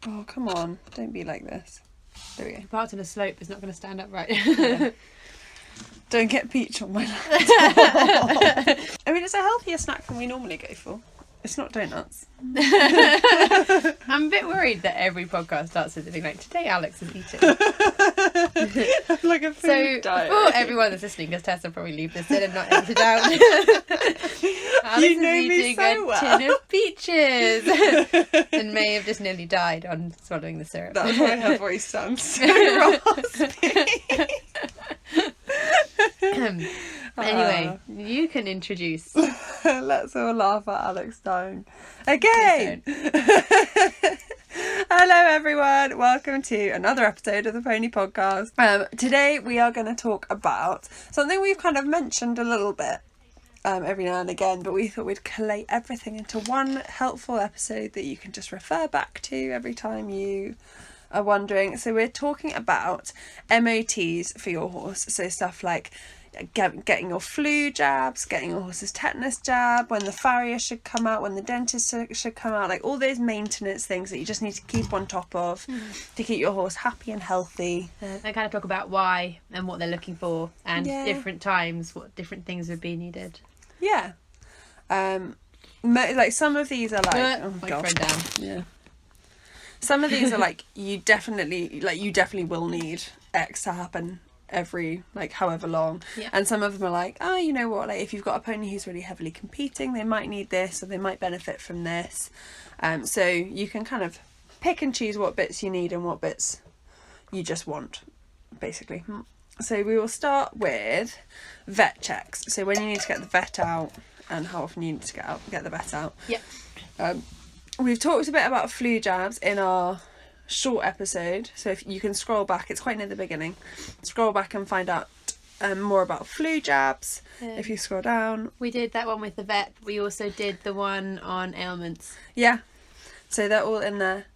Oh, come on. Don't be like this. There we go. Parked on a slope is not going to stand up right. Yeah. Don't get peach on my laptop. I mean, it's a healthier snack than we normally go for. It's not donuts. I'm a bit worried that every podcast starts with being like, today Alex is eating. Like a food diet. For everyone that's listening, because Tess will probably leave this in and not edit it out. Alex You know is me eating so a well. tin of peaches and may have just nearly died on swallowing the syrup. That's why her voice sounds so raspy. Anyway, you can introduce. Let's all laugh at Alex dying. Again! Hello everyone, welcome to another episode of the Pony Podcast. Today we are going to talk about something we've kind of mentioned a little bit every now and again, but we thought we'd collate everything into one helpful episode that you can just refer back to every time you are wondering. So we're talking about MOTs for your horse, so stuff like getting your flu jabs, getting your horse's tetanus jab, when the farrier should come out, when the dentist should come out, like all those maintenance things that you just need to keep on top of to keep your horse happy and healthy. They kind of talk about why and what they're looking for, and different times what different things would be needed. Yeah. Like some of these are like Microphone down. Yeah. Some of these are like you definitely will need X to happen every however long, and some of them are like, oh, you know what, like if you've got a pony who's really heavily competing, they might need this or they might benefit from this, so you can kind of pick and choose what bits you need and what bits you just want, basically. So we will start with vet checks, so when you need to get the vet out and how often you need to get the vet out. We've talked a bit about flu jabs in our short episode, so if you can scroll back, it's quite near the beginning, scroll back and find out more about flu jabs. If you scroll down, we did that one with the vet, but we also did the one on ailments, so they're all in there.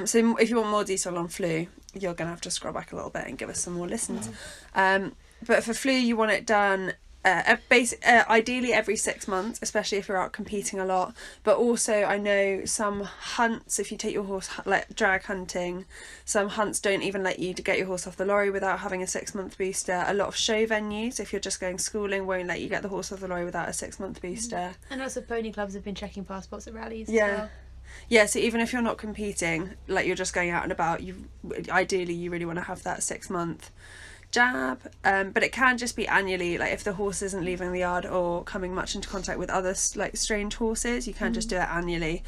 So if you want more detail on flu, you're gonna have to scroll back a little bit and give us some more listens. But for flu, you want it done ideally every 6 months, especially if you're out competing a lot. But also I know some hunts, if you take your horse like drag hunting, some hunts don't even let you to get your horse off the lorry without having a 6-month booster. A lot of show venues, if you're just going schooling, won't let you get the horse off the lorry without a 6-month booster. And also pony clubs have been checking passports at rallies as well. Yeah, so even if you're not competing, like you're just going out and about, you really want to have that 6-month jab, but it can just be annually, like if the horse isn't leaving the yard or coming much into contact with other like strange horses, you can just do it annually,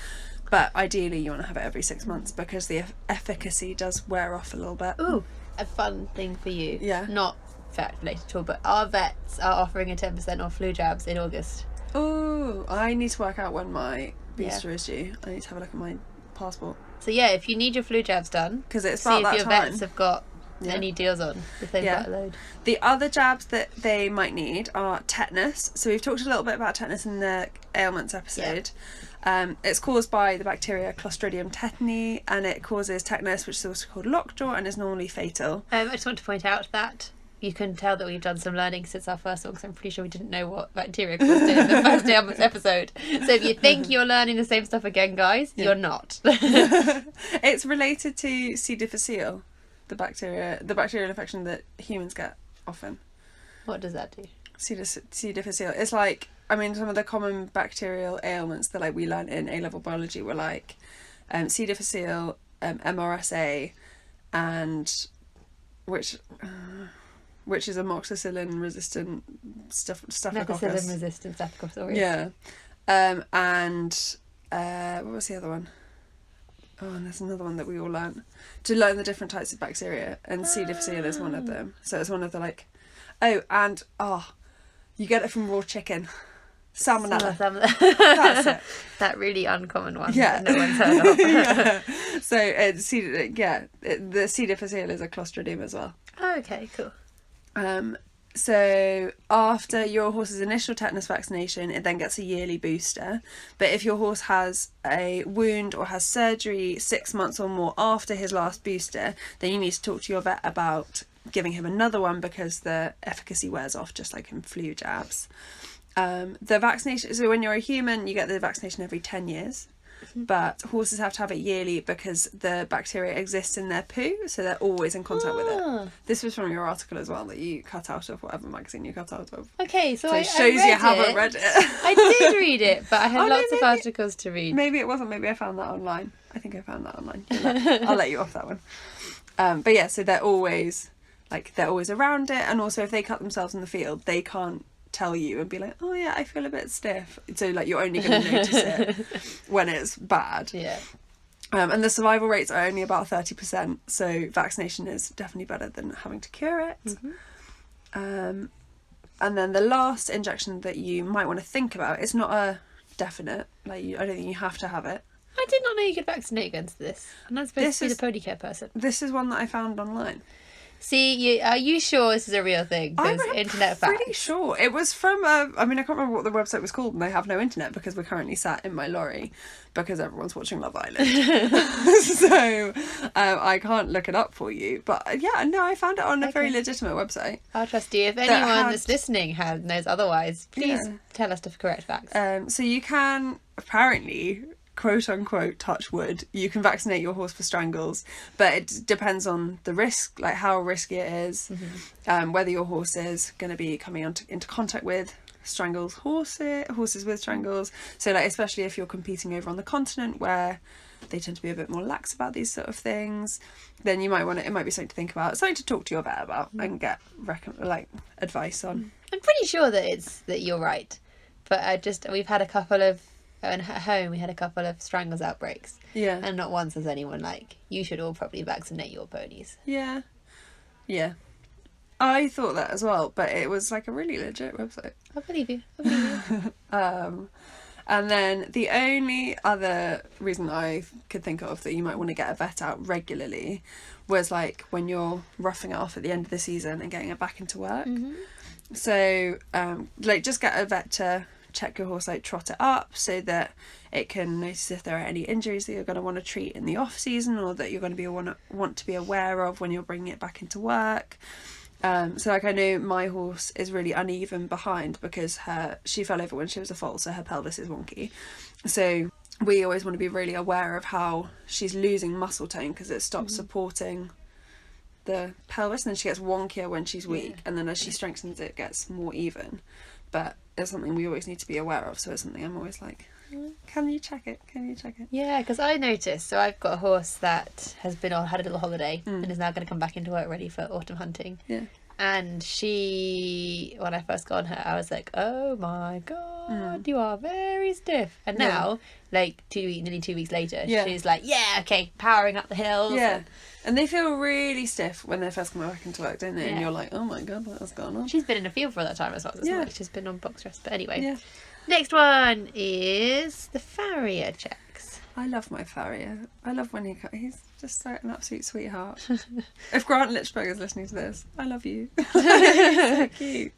but ideally you want to have it every 6 months because the efficacy does wear off a little bit. Ooh, a fun thing for you, not vet related at all, but our vets are offering a 10% off flu jabs in August. Oh, I need to work out when my booster is due. I need to have a look at my passport. So if you need your flu jabs done, because it's see about if that your time. vets have got any deals on, if they've got a load. The other jabs that they might need are tetanus. So we've talked a little bit about tetanus in the ailments episode. It's caused by the bacteria Clostridium tetani, and it causes tetanus, which is also called lockjaw and is normally fatal. I just want to point out that you can tell that we've done some learning since our first one, because I'm pretty sure we didn't know what bacteria caused it in the first ailments episode. So if you think you're learning the same stuff again, guys, you're not. It's related to C. difficile, the bacterial infection that humans get often. What does that do? C. difficile. It's like, I mean, some of the common bacterial ailments that like we learned in A-level biology were like C. difficile, MRSA, and which is amoxicillin resistant staphylococcus. Methicillin resistant staphylococcus aureus. Yeah. And what was the other one? Oh, and there's another one that we all learnt. To learn the different types of bacteria, and C. difficile is one of them. So it's one of the you get it from raw chicken. Salmonella. That's it. That really uncommon one. Yeah. That no one's heard of. Yeah. So the C. difficile is a Clostridium as well. Oh, okay, cool. So after your horse's initial tetanus vaccination, it then gets a yearly booster. But if your horse has a wound or has surgery 6 months or more after his last booster, then you need to talk to your vet about giving him another one because the efficacy wears off, just like in flu jabs. The vaccination, so when you're a human, you get the vaccination every 10 years. but horses have to have it yearly because the bacteria exists in their poo, so they're always in contact with it. This was from your article as well that you cut out of whatever magazine you cut out of. Okay, so it shows you haven't read it. I did read it, but I had lots of articles to read. Maybe it wasn't. Maybe I found that online. I think I found that online. I'll let you off that one. But yeah, so they're always around it, and also if they cut themselves in the field, they can't tell you and be like, oh yeah, I feel a bit stiff. So like you're only going to notice it when it's bad. Yeah. And the survival rates are only about 30%, so vaccination is definitely better than having to cure it. And then the last injection that you might want to think about, it's not a definite, like I don't think you have to have it. I did not know you could vaccinate against this. And I'm supposed to be the pony care person. This is one that I found online. See, are you sure this is a real thing? I'm internet pretty sure. It was from, I can't remember what the website was called, and I have no internet because we're currently sat in my lorry because everyone's watching Love Island. So I can't look it up for you. But yeah, no, I found it on a very legitimate website. I'll trust you. If anyone that's listening knows otherwise, please tell us the correct facts. So you can, apparently, quote unquote, touch wood, you can vaccinate your horse for strangles, but it depends on the risk, like how risky it is, whether your horse is going to be coming into contact with strangles horses with strangles. So like especially if you're competing over on the continent where they tend to be a bit more lax about these sort of things, then you might want to, it might be something to think about, something to talk to your vet about and get advice on. I'm pretty sure that you're right, but we've had a couple of, and at home we had a couple of strangles outbreaks, and not once has anyone you should all probably vaccinate your ponies. Yeah I thought that as well, but it was like a really legit website. I believe you. And then the only other reason I could think of that you might want to get a vet out regularly was like when you're roughing it off at the end of the season and getting it back into work. So just get a vet to check your horse, trot it up so that it can notice if there are any injuries that you're going to want to treat in the off season or that you're going to want to be aware of when you're bringing it back into work. So I know my horse is really uneven behind because she fell over when she was a foal, so her pelvis is wonky. So we always want to be really aware of how she's losing muscle tone because it stops supporting the pelvis, and then she gets wonkier when she's weak, and then as she strengthens it gets more even. But it's something we always need to be aware of, so it's something I'm always like, can you check it? Yeah, because I noticed, so I've got a horse that has had a little holiday and is now going to come back into work ready for autumn hunting. And she, when I first got on her, I was like, oh my god, you are very stiff. And now, nearly 2 weeks later, she's like, powering up the hills. And they feel really stiff when they first come back into work, don't they? And you're like, oh my god, what has gone on? She's been in a field for that time as well, isn't it? She's been on box rest. But anyway, next one is the farrier checks. I love my farrier. I love when he's just an absolute sweetheart. If Grant Litchberg is listening to this, I love you. He's so cute.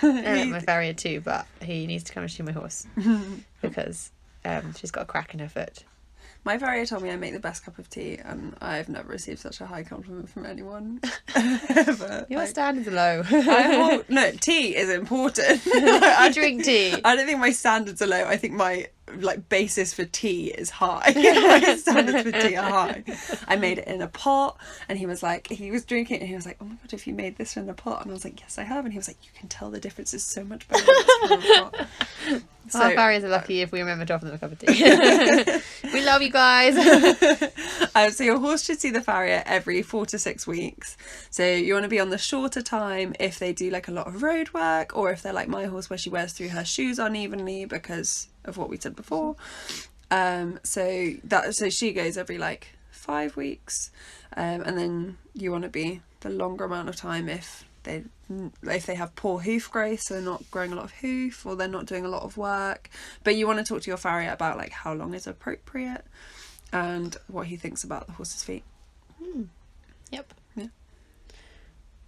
I love my farrier too, but he needs to come and shoe my horse because she's got a crack in her foot. My farrier told me I make the best cup of tea, and I've never received such a high compliment from anyone ever. Your standards are low. No, tea is important. I drink tea. I don't think my standards are low. I think my basis for tea is high. My standards for tea are high. I made it in a pot, and he was drinking it, and he was like, oh my god, have you made this in a pot? And I was like, yes, I have. And he was like, you can tell the difference is so much better when it's from a pot. So, our farriers are lucky if we remember to offer them a cup of tea. We love you guys. So your horse should see the farrier every 4 to 6 weeks. So you want to be on the shorter time if they do a lot of road work, or if they're like my horse where she wears through her shoes unevenly because of what we said before. So she goes every 5 weeks, and then you want to be the longer amount of time if they have poor hoof growth, so they're not growing a lot of hoof or they're not doing a lot of work. But you want to talk to your farrier about how long is appropriate and what he thinks about the horse's feet. Yep. Yeah.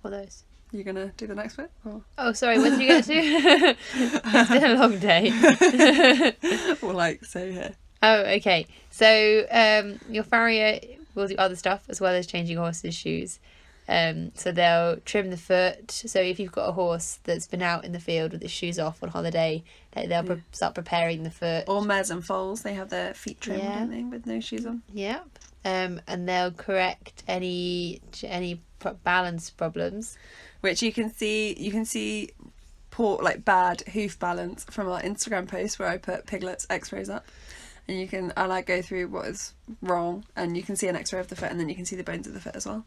What are those? You gonna do the next bit? Or? Oh, sorry, when did you get to? It's been a long day. Well, so here. Oh, okay. So your farrier will do other stuff as well as changing horses' shoes. So they'll trim the foot. So if you've got a horse that's been out in the field with its shoes off on holiday, they'll start preparing the foot. Or mares and foals, they have their feet trimmed, don't they, with no shoes on. Yep. And they'll correct any balance problems, which you can see poor, like, bad hoof balance from our Instagram post where I put Piglet's x-rays up, and I go through what is wrong, and you can see an x-ray of the foot, and then you can see the bones of the foot as well.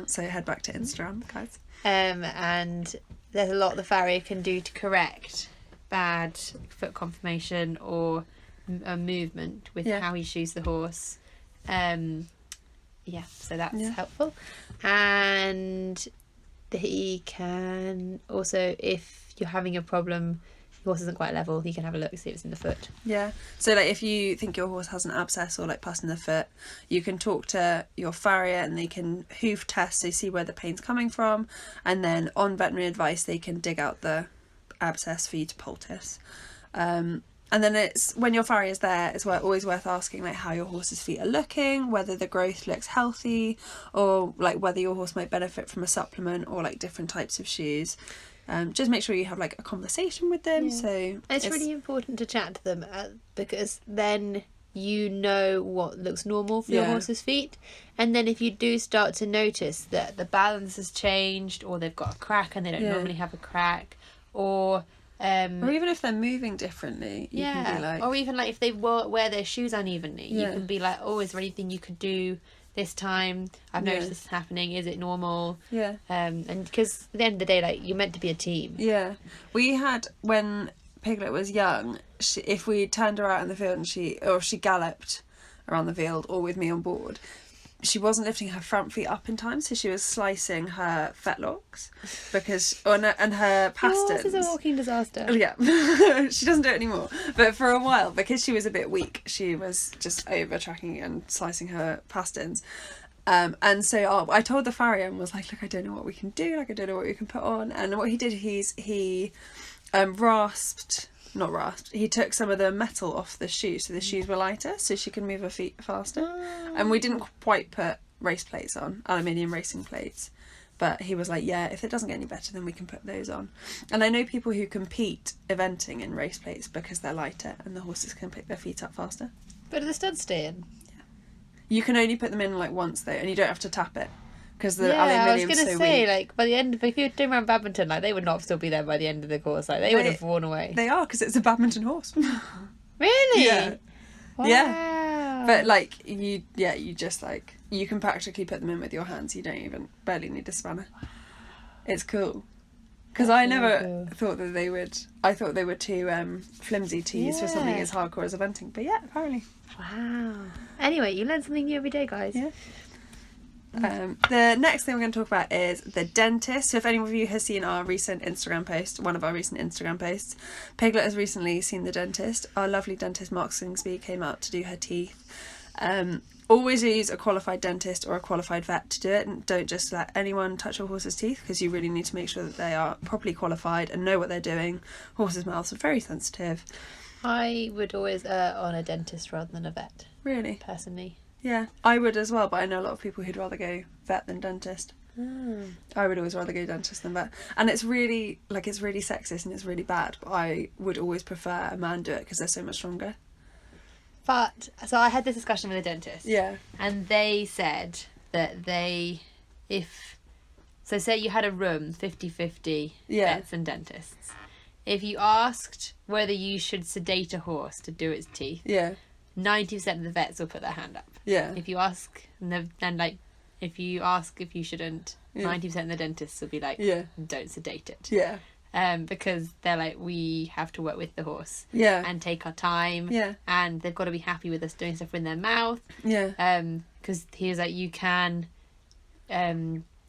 So head back to Instagram, guys. And there's a lot the farrier can do to correct bad foot conformation or a movement with how he shoes the horse. So that's helpful. And he can also, if you're having a problem, your horse isn't quite level, he can have a look, see if it's in the foot. Yeah. So, like, if you think your horse has an abscess or, like, pus in the foot, you can talk to your farrier and they can hoof test, so see where the pain's coming from, and then on veterinary advice they can dig out the abscess for you to poultice. And then it's, when your farrier's there, it's always worth asking, like, how your horse's feet are looking, whether the growth looks healthy, or, like, whether your horse might benefit from a supplement or, like, different types of shoes. Just make sure you have, like, a conversation with them. Yeah. So it's really important to chat to them because then you know what looks normal for your horse's feet. And then if you do start to notice that the balance has changed, or they've got a crack and they don't normally have a crack, or even if they're moving differently, you can be like, or even like if they wear their shoes unevenly, you can be like, oh, is there anything you could do this time? I've noticed this is happening. Is it normal? And because at the end of the day, like, you're meant to be a team. We had, when Piglet was young, if we turned her out in the field and she galloped around the field, or with me on board, she wasn't lifting her front feet up in time, so she was slicing her fetlocks and her pasterns. This is a walking disaster. Yeah. She doesn't do it anymore, but for a while, because she was a bit weak, she was just over tracking and slicing her pasterns. And so I told the farrier and was like, look, I don't know what we can do, like, I don't know what we can put on. And what he did, he he took some of the metal off the shoes, so the shoes were lighter, so she could move her feet faster. And we didn't quite put race plates on, aluminium racing plates, but he was like, yeah, if it doesn't get any better, then we can put those on. And I know people who compete eventing in race plates because they're lighter and the horses can pick their feet up faster. But do the studs stay in? Yeah. You can only put them in, like, once though, and you don't have to tap it. Because the I was aluminium's going to say, like, by the end, if you were doing around badminton, like, they would not still be there by the end of the course. Like, they would have worn away. They are, because it's a badminton horse. Really? Yeah. Wow. Yeah. But, like, you just, like, you can practically put them in with your hands. You don't barely need a spanner. It's cool. Because I never thought that they would. I thought they were too flimsy to use for something as hardcore as eventing. But yeah, apparently. Wow. Anyway, you learn something new every day, guys. Yeah. The next thing we're going to talk about is the dentist. So if any of you has seen our recent Instagram post, one of our recent Instagram posts, Piglet has recently seen the dentist. Our lovely dentist Mark Singsby came out to do her teeth. Always use a qualified dentist or a qualified vet to do it, and don't just let anyone touch your horse's teeth, because you really need to make sure that they are properly qualified and know what they're doing. Horses' mouths are very sensitive. I would always err on a dentist rather than a vet. Really? Personally. Yeah, I would as well, but I know a lot of people who'd rather go vet than dentist. I would always rather go dentist than vet. And it's really sexist and it's really bad, but I would always prefer a man do it because they're so much stronger. But, so I had this discussion with a dentist. Yeah. And they said that so say you had a room, 50-50 vets and dentists. If you asked whether you should sedate a horse to do its teeth, 90% of the vets will put their hand up. Yeah. If you ask, if you ask if you shouldn't, 90% of the dentists will be like, don't sedate it. Yeah. Because they're like, we have to work with the horse. Yeah. And take our time. Yeah. And they've got to be happy with us doing stuff in their mouth. Yeah. Because he was like, you can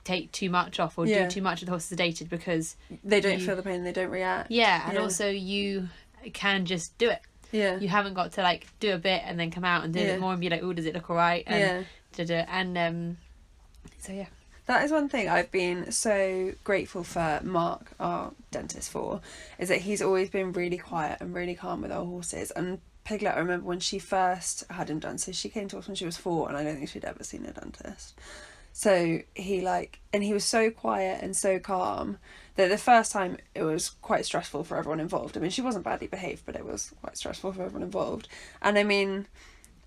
take too much off or do too much with the horse sedated because they don't feel the pain, they don't react. Yeah, and also you can just do it. Yeah. You haven't got to, like, do a bit and then come out and do a bit more and be like, oh, does it look alright? And so yeah. That is one thing I've been so grateful for Mark, our dentist, for, is that he's always been really quiet and really calm with our horses. And Piglet, I remember when she first had him done, so she came to us when she was 4 and I don't think she'd ever seen a dentist. So he was so quiet and so calm that the first time it was quite stressful for everyone involved. I mean, she wasn't badly behaved, but it was quite stressful for everyone involved. And I mean,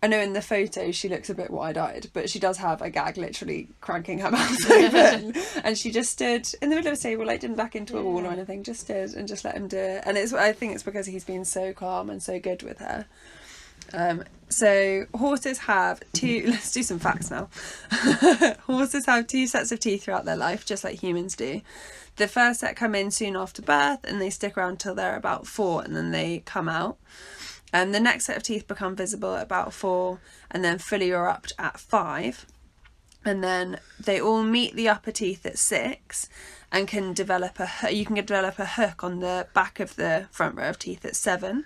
I know in the photo she looks a bit wide-eyed, but she does have a gag literally cranking her mouth open. And she just stood in the middle of the table, like didn't back into a wall or anything, just stood and just let him do it. And I think it's because he's been so calm and so good with her. So horses have let's do some facts now. Horses have 2 sets of teeth throughout their life, just like humans do. The first set come in soon after birth and they stick around till they're about 4 and then they come out. And the next set of teeth become visible at about 4 and then fully erupt at 5. And then they all meet the upper teeth at 6 and can develop you can develop a hook on the back of the front row of teeth at 7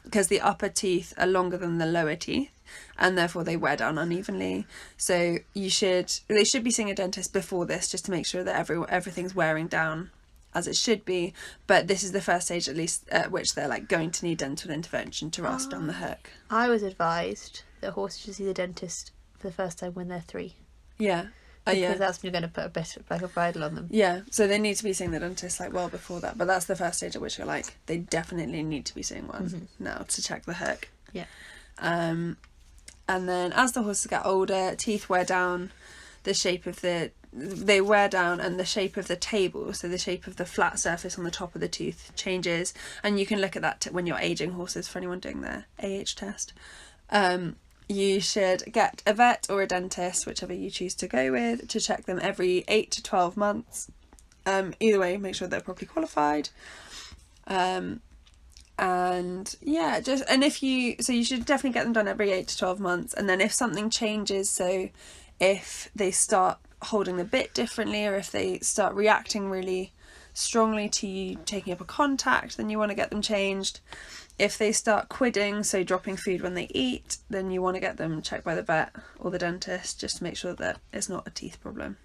because the upper teeth are longer than the lower teeth and therefore they wear down unevenly. So they should be seeing a dentist before this just to make sure that everything's wearing down as it should be, but this is the first stage at least at which they're like going to need dental intervention to rasp down the hook. I was advised that horses should see the dentist for the first time when they're 3. Yeah. Because that's when you're going to put a bit like a bridle on them. Yeah, so they need to be seeing the dentist like well before that, but that's the first stage at which you're like they definitely need to be seeing one now to check the hook. Yeah. And then as the horses get older, teeth wear down, they wear down and the shape of the table, so the shape of the flat surface on the top of the tooth changes, and you can look at that when you're aging horses for anyone doing their AH test. You should get a vet or a dentist, whichever you choose to go with, to check them every 8 to 12 months. Either way, make sure they're properly qualified. And yeah, you should definitely get them done every 8 to 12 months. And then if something changes, so if they start holding the bit differently or if they start reacting really strongly to you taking up a contact, then you want to get them changed. If they start quidding, so dropping food when they eat, then you want to get them checked by the vet or the dentist just to make sure that it's not a teeth problem,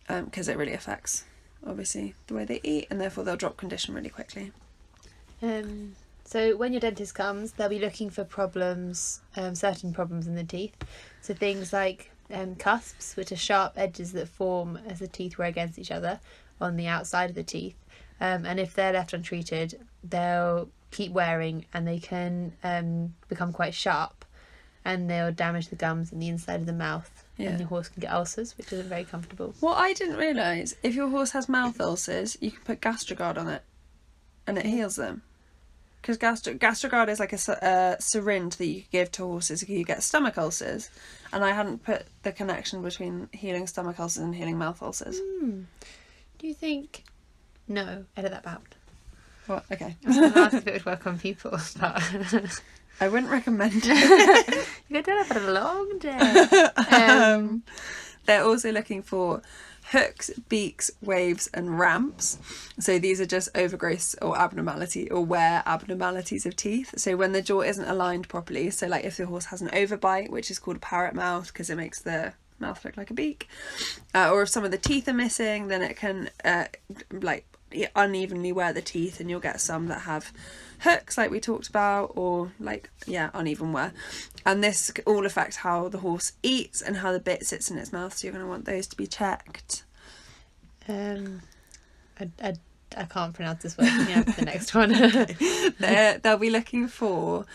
because it really affects obviously the way they eat and therefore they'll drop condition really quickly. So when your dentist comes, they'll be looking for problems, certain problems in the teeth. So things like cusps, which are sharp edges that form as the teeth wear against each other on the outside of the teeth. And if they're left untreated, they'll keep wearing and they can become quite sharp and they'll damage the gums and the inside of the mouth. And the horse can get ulcers, which isn't very comfortable. What I didn't realise, if your horse has mouth ulcers, you can put Gastrogard on it and it heals them. Because Gastrogard is like a syringe that you give to horses if you get stomach ulcers, and I hadn't put the connection between healing stomach ulcers and healing mouth ulcers. Do you think... No, edit that out. What? Okay. I was going to ask if it would work on people, but... I wouldn't recommend it. You're going to have a long day. They're also looking for hooks, beaks, waves and ramps. So these are just overgrowths or wear abnormalities of teeth. So when the jaw isn't aligned properly, so like if the horse has an overbite, which is called a parrot mouth because it makes the mouth look like a beak, or if some of the teeth are missing, then it can unevenly wear the teeth, and you'll get some that have hooks like we talked about, or uneven wear, and this all affects how the horse eats and how the bit sits in its mouth, so you're going to want those to be checked. I can't pronounce this word. You have the next one. They'll be looking for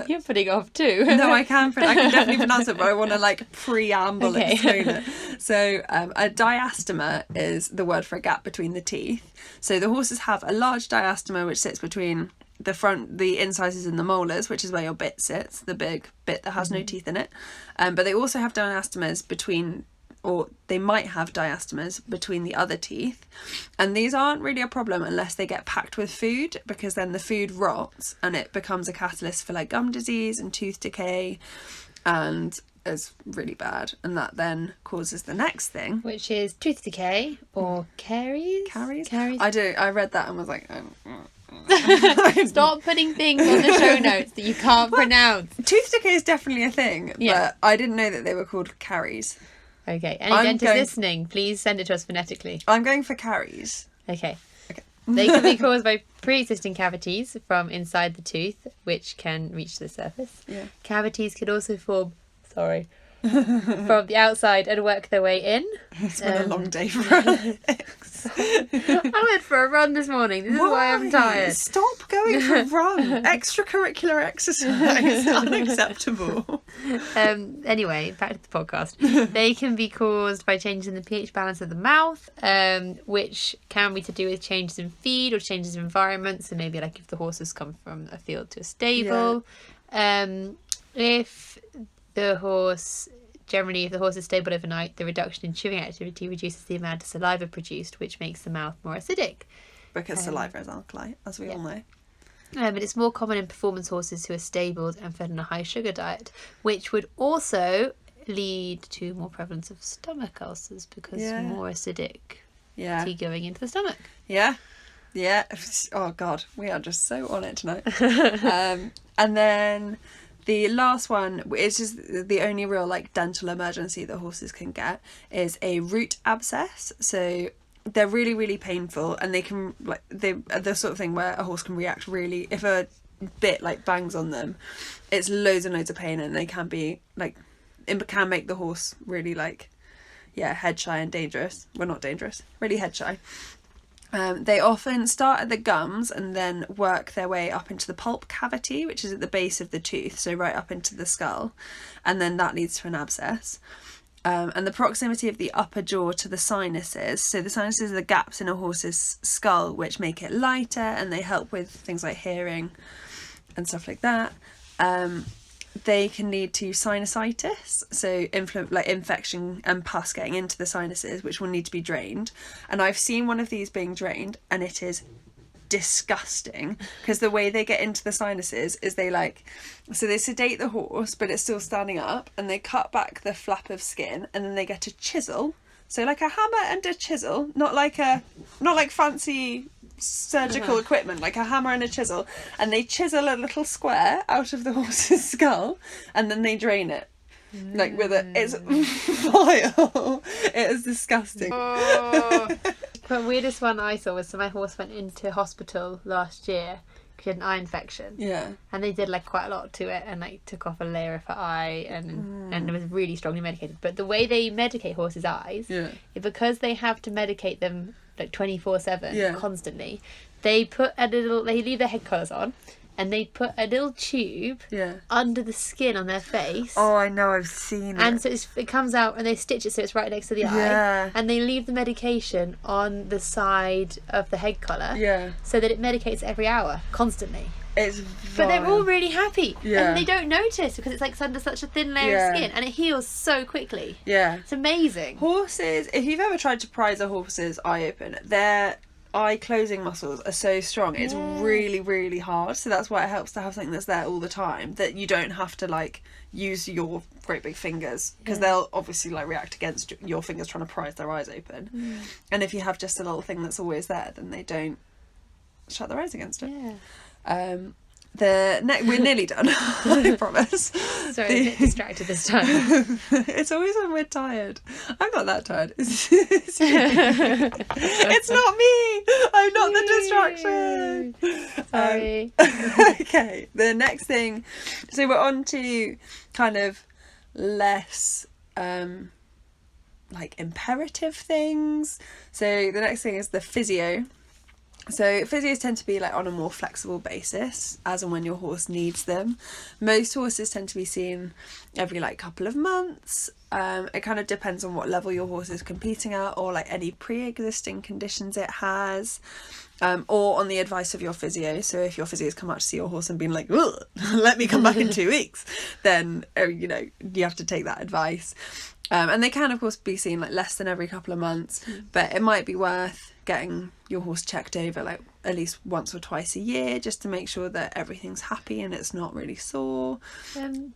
You're putting off too. No, I can definitely pronounce it, but I want to preamble and explain it. So a diastema is the word for a gap between the teeth. So the horses have a large diastema which sits between the incisors and the molars, which is where your bit sits, the big bit that has no teeth in it. But they also have diastemas they might have diastemas between the other teeth, and these aren't really a problem unless they get packed with food, because then the food rots and it becomes a catalyst for gum disease and tooth decay, and is really bad, and that then causes the next thing, which is tooth decay or caries. I read that and was like, Stop putting things on the show notes that you can't pronounce. Tooth decay is definitely a thing, but I didn't know that they were called caries. Okay, any dentist listening, please send it to us phonetically. I'm going for caries. Okay. They can be caused by pre-existing cavities from inside the tooth, which can reach the surface. Yeah. Cavities could also form... Sorry. from the outside and work their way in. It's been a long day for Alex. I went for a run this morning. This is why I'm tired. Stop going for a run. Extracurricular exercise. Unacceptable. Anyway, back to the podcast. They can be caused by changes in the pH balance of the mouth, which can be to do with changes in feed or changes in environment. So maybe like if the horse has come from a field to a stable. If the horse is stable overnight, the reduction in chewing activity reduces the amount of saliva produced, which makes the mouth more acidic. Because saliva is alkali, as we all know. But it's more common in performance horses who are stabled and fed on a high sugar diet, which would also lead to more prevalence of stomach ulcers because more acidic tea going into the stomach. Yeah. Oh God, we are just so on it tonight. And then the last one, which is the only real like dental emergency that horses can get, is a root abscess. So they're really, really painful, and they can they're the sort of thing where a horse can react really, if a bit like bangs on them, it's loads and loads of pain, and they can be like, it can make the horse really like, head shy and dangerous. Well, not dangerous, really head shy. They often start at the gums and then work their way up into the pulp cavity, which is at the base of the tooth, so right up into the skull, and then that leads to an abscess. And the proximity of the upper jaw to the sinuses, so the sinuses are the gaps in a horse's skull which make it lighter, and they help with things like hearing and stuff like that. They can lead to sinusitis, so infection and pus getting into the sinuses, which will need to be drained. And I've seen one of these being drained, and it is disgusting, because the way they get into the sinuses is they sedate the horse, but it's still standing up, and they cut back the flap of skin, and then they get a chisel, so like a hammer and a chisel, not like fancy surgical equipment, like a hammer and a chisel, and they chisel a little square out of the horse's skull, and then they drain it like with it. It's vile. It is disgusting. The weirdest one I saw was, so my horse went into hospital last year because she had an eye infection, and they did like quite a lot to it, and like took off a layer of her eye, and it was really strongly medicated. But the way they medicate horses' eyes, because they have to medicate them like 24/7 constantly, they leave their head collars on, and they put a little tube under the skin on their face. Oh, I know, I've seen it. And so it comes out, and they stitch it so it's right next to the eye, and they leave the medication on the side of the head collar, so that it medicates every hour constantly. But they're all really happy, and they don't notice because it's like under such a thin layer of skin, and it heals so quickly. It's amazing. Horses, if you've ever tried to prise a horse's eye open, their eye closing muscles are so strong, it's really, really hard. So that's why it helps to have something that's there all the time, that you don't have to like use your great big fingers, because they'll obviously like react against your fingers trying to prise their eyes open. And if you have just a little thing that's always there, then they don't shut their eyes against it. We're nearly done. I promise. Sorry, I'm a bit distracted this time. It's always when we're tired. I'm not that tired. It's not me. I'm not the distraction. Sorry. Okay, the next thing. So we're on to kind of less like imperative things. So the next thing is the physio. So physios tend to be like on a more flexible basis, as and when your horse needs them. Most horses tend to be seen every like couple of months. It kind of depends on what level your horse is competing at, or like any pre-existing conditions it has, or on the advice of your physio. So if your physio has come out to see your horse and been like, let me come back in 2 weeks, then you have to take that advice. And they can of course be seen like less than every couple of months, but it might be worth getting your horse checked over like at least once or twice a year, just to make sure that everything's happy and it's not really sore.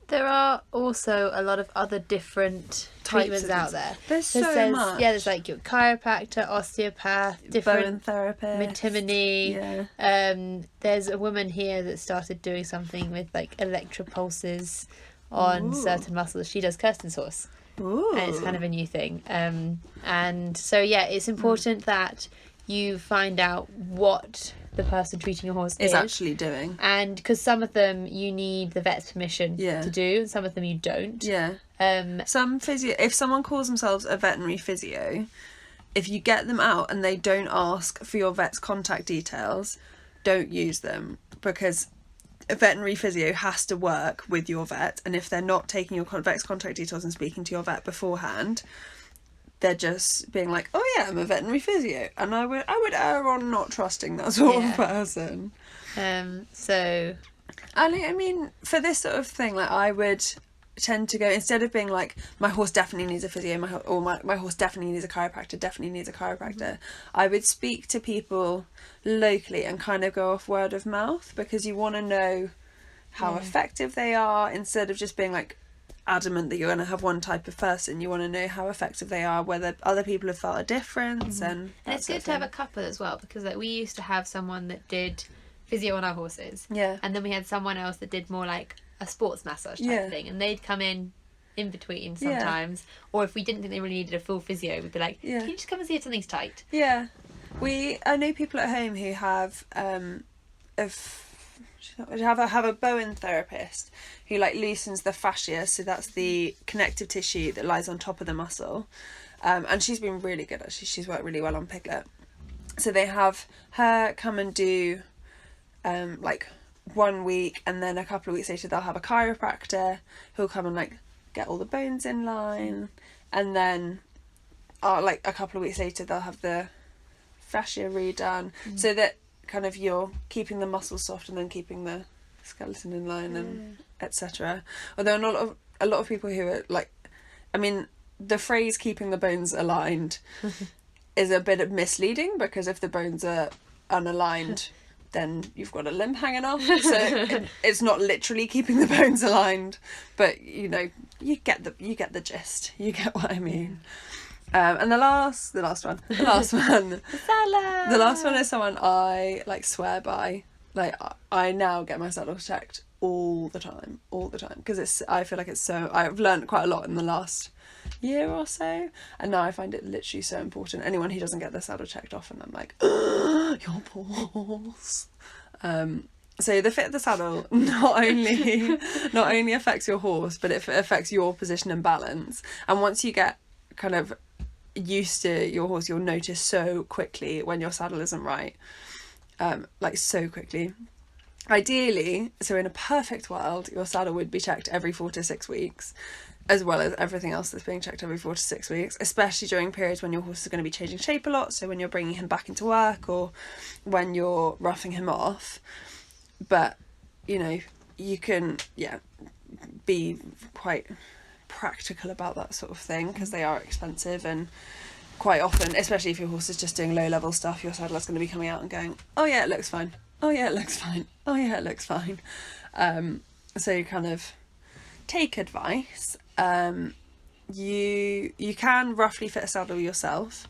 There are also a lot of other different treatments out there. There's so much. Yeah, there's like your chiropractor, osteopath, different bone therapist, Metimony. There's a woman here that started doing something with like electropulses on certain muscles. She does Kirsten's horse. And it's kind of a new thing. And so it's important that you find out what the person treating your horse is actually doing. And because some of them you need the vet's permission to do, and some of them you don't. Yeah. Some physio, if someone calls themselves a veterinary physio, if you get them out and they don't ask for your vet's contact details, don't use them, because a veterinary physio has to work with your vet, and if they're not taking your vet's contact details and speaking to your vet beforehand, they're just being like, oh yeah, I'm a veterinary physio, and I would err on not trusting that sort of person. So I mean, for this sort of thing, like, I would tend to go, instead of being like, my horse definitely needs a physio, my horse definitely needs a chiropractor, I would speak to people locally and kind of go off word of mouth, because you want to know how effective they are, instead of just being like adamant that you're going to have one type of person. You want to know how effective they are, whether other people have felt a difference. And it's good to have a couple as well, because like we used to have someone that did physio on our horses, and then we had someone else that did more like a sports massage type thing, and they'd come in between sometimes, or if we didn't think they really needed a full physio, we'd be like, can you just come and see if something's tight? I know people at home who have have a Bowen therapist who like loosens the fascia, so that's the connective tissue that lies on top of the muscle, and she's been really good, actually. She's worked really well on Piglet. So they have her come and do like 1 week, and then a couple of weeks later they'll have a chiropractor who'll come and like get all the bones in line, and then like a couple of weeks later they'll have the fascia redone, so that kind of you're keeping the muscles soft and then keeping the skeleton in line, and etc. Although a lot of people who are like, I mean, the phrase keeping the bones aligned is a bit misleading, because if the bones are unaligned then you've got a limb hanging off, so it's not literally keeping the bones aligned, but you know, you get the gist, you get what I mean. And the last one the last one is someone I like swear by. Like, I now get my saddles checked all the time, because I feel like it's so, I've learned quite a lot in the last year or so, and now I find it literally so important. Anyone who doesn't get their saddle checked often, I'm like, your balls. So the fit of the saddle not only affects your horse, but it affects your position and balance. And once you get kind of used to your horse, you'll notice so quickly when your saddle isn't right, like so quickly. Ideally, so in a perfect world, your saddle would be checked every 4 to 6 weeks, as well as everything else that's being checked every 4 to 6 weeks, especially during periods when your horse is going to be changing shape a lot, so when you're bringing him back into work or when you're roughing him off. But, you know, you can, be quite practical about that sort of thing, because they are expensive, and quite often, especially if your horse is just doing low-level stuff, your saddler's going to be coming out and going, oh yeah, it looks fine. Oh yeah, it looks fine. Oh yeah, it looks fine. So you kind of take advice. You can roughly fit a saddle yourself,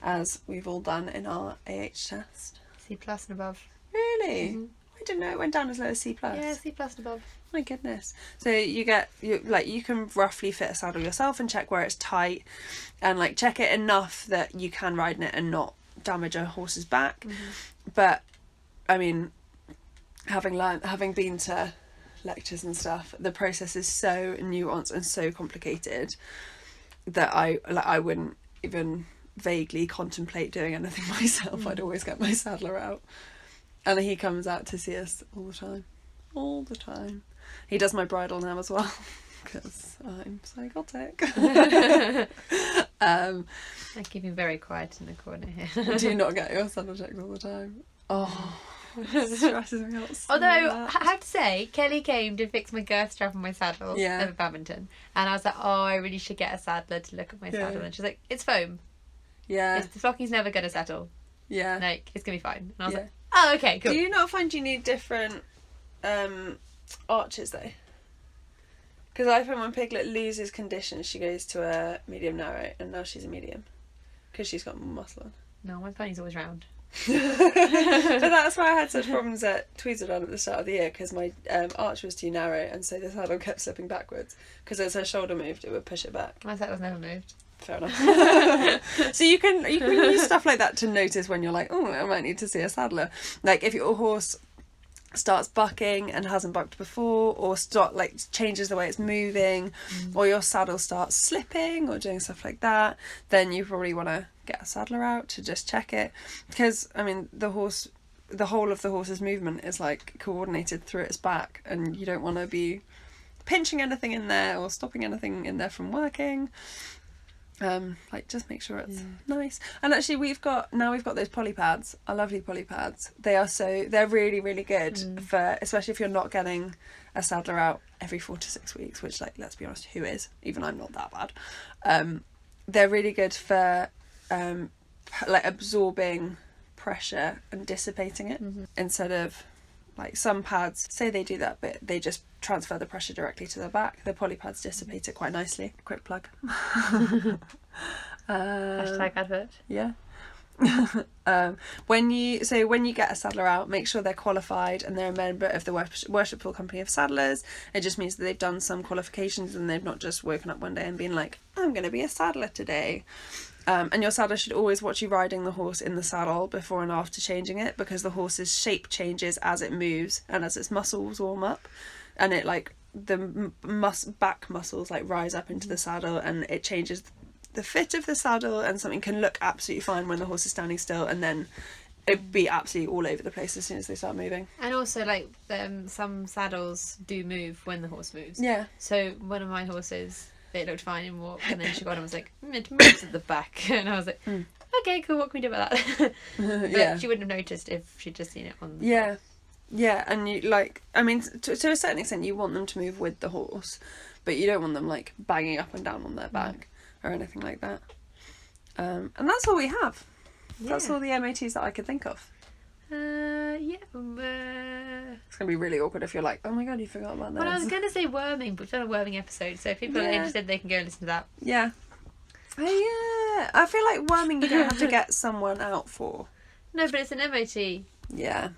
as we've all done in our AH test. C+ and above. Really? Mm-hmm. I didn't know it went down as low as C+. Yeah, C+ and above. My goodness. So you can roughly fit a saddle yourself and check where it's tight, and like check it enough that you can ride in it and not damage a horse's back. Mm-hmm. But I mean, having been to lectures and stuff, the process is so nuanced and so complicated that I wouldn't even vaguely contemplate doing anything myself. Mm. I'd always get my saddler out, and he comes out to see us all the time. He does my bridle now as well, because I'm psychotic. I keep him very quiet in the corner here. Do you not get your saddle checked all the time? Oh, it stresses me out so Although, much. I have to say, Kelly came to fix my girth strap on my saddle over badminton, and I was like, oh, I really should get a saddler to look at my saddle, and she's like, it's foam. The flocking's never going to settle. Like, it's going to be fine. And I was like, oh, okay, cool. Do you not find you need different arches though? Because I find when Piglet loses condition, she goes to a medium narrow, and now she's a medium because she's got more muscle on. No, my pony's always round. But that's why I had such problems at Tweedledum at the start of the year, because my arch was too narrow, and so the saddle kept slipping backwards, because as her shoulder moved it would push it back. My saddle's never moved. Fair enough. So you can use stuff like that to notice when you're like, oh, I might need to see a saddler. Like if your horse starts bucking and hasn't bucked before, or changes the way it's moving, or your saddle starts slipping or doing stuff like that, then you probably want to get a saddler out to just check it, because I mean the whole of the horse's movement is like coordinated through its back, and you don't want to be pinching anything in there or stopping anything in there from working. Just make sure it's nice. And actually we've got those poly pads, our lovely poly pads. They're really, really good for, especially if you're not getting a saddler out every 4 to 6 weeks, which, like, let's be honest, who is? Even I'm not that bad. They're really good for absorbing pressure and dissipating it, instead of like some pads, say they do that bit, they just transfer the pressure directly to the back. The poly pads dissipate it quite nicely. Quick plug. Hashtag advert. Yeah. When you get a saddler out, make sure they're qualified and they're a member of the Worshipful Company of Saddlers. It just means that they've done some qualifications and they've not just woken up one day and been like, I'm going to be a saddler today. And your saddler should always watch you riding the horse in the saddle before and after changing it, because the horse's shape changes as it moves and as its muscles warm up, and it the back muscles rise up into the saddle, and it changes the fit of the saddle, and something can look absolutely fine when the horse is standing still, and then it'd be absolutely all over the place as soon as they start moving. And also some saddles do move when the horse moves. Yeah. So one of my horses, it looked fine in walk, and then she got on and was like, it moves at the back, and I was like, okay, cool, what can we do about that? But she wouldn't have noticed if she'd just seen it on the Yeah, and you to a certain extent you want them to move with the horse, but you don't want them banging up and down on their back or anything like that. And that's all we have. That's all the MOTs that I could think of. It's going to be really awkward if you're like, oh my god, you forgot about that. Well, I was going to say worming, but we've done a worming episode, so if people are interested, they can go and listen to that. Yeah. Oh, yeah. I feel like worming you don't have to get someone out for. No, but it's an MOT. Yeah.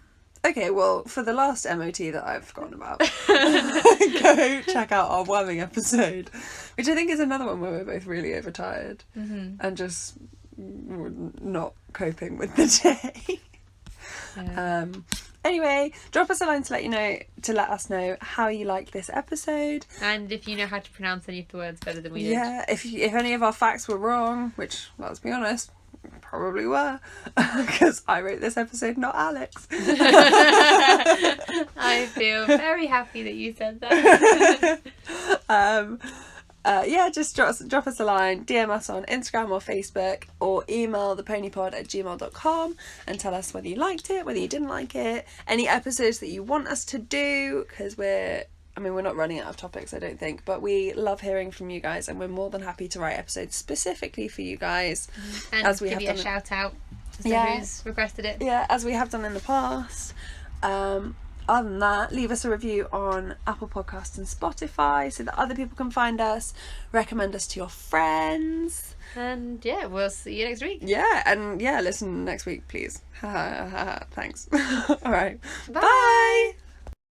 Okay, well, for the last MOT that I've forgotten about, go check out our worming episode, which I think is another one where we're both really overtired and just not coping with the day. Yeah. Anyway, drop us a line to let us know how you liked this episode, and if you know how to pronounce any of the words better than we did. Yeah, if any of our facts were wrong, which, let's be honest, probably were, because I wrote this episode, not Alex. I feel very happy that you said that. Just drop us a line, DM us on Instagram or Facebook, or email theponypod@gmail.com and tell us whether you liked it, whether you didn't like it, any episodes that you want us to do, because we're not running out of topics, I don't think, but we love hearing from you guys, and we're more than happy to write episodes specifically for you guys. And as we give you a shout out to who's requested it. Yeah, as we have done in the past. Other than that, leave us a review on Apple Podcasts and Spotify so that other people can find us. Recommend us to your friends. And we'll see you next week. Yeah, and listen next week, please. Thanks. All right. Bye. Bye.